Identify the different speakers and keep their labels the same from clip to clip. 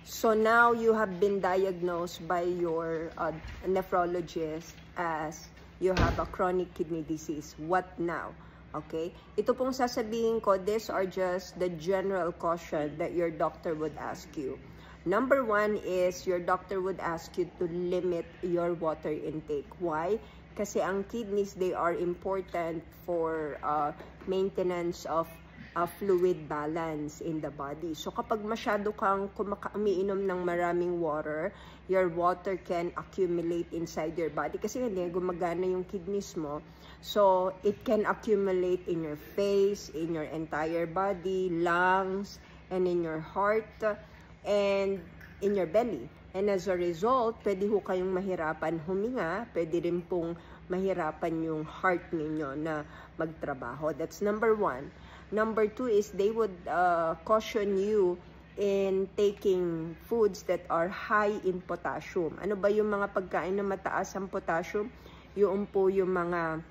Speaker 1: So now you have been diagnosed by your nephrologist as you have a chronic kidney disease. What now? Okay? Ito pong sasabihin ko, these are just the general caution that your doctor would ask you. Number one is your doctor would ask you to limit your water intake. Why? Kasi ang kidneys, they are important for maintenance of fluid balance in the body. So kapag masyado kang umiinom ng maraming water, your water can accumulate inside your body kasi hindi gumagana yung kidneys mo. So it can accumulate in your face, in your entire body, lungs, and in your heart, and in your belly. And as a result, pwede ho kayong mahirapan huminga, pwede rin pong mahirapan yung heart ninyo na magtrabaho. That's number one. Number two is they would caution you in taking foods that are high in potassium. Ano ba yung mga pagkain na mataas ang potassium? Yung po yung mga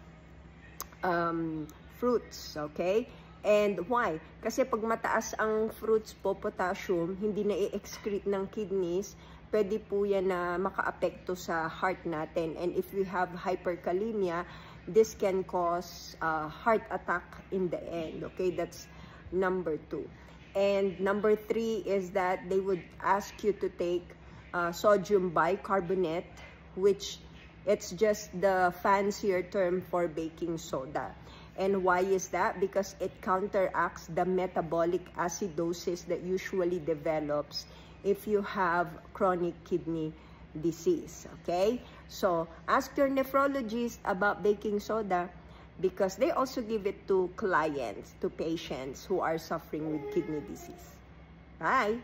Speaker 1: fruits, okay? And why? Kasi pag mataas ang fruits po, potassium, hindi na i-excrete ng kidneys, pwede po yan na maka-apekto sa heart natin. And if we have hyperkalemia, this can cause heart attack in the end. Okay, that's number two. And number three is that they would ask you to take sodium bicarbonate, which it's just the fancier term for baking soda. And why is that? Because it counteracts the metabolic acidosis that usually develops if you have chronic kidney disease. Okay, so ask your nephrologist about baking soda because they also give it to clients, to patients who are suffering with kidney disease. Bye.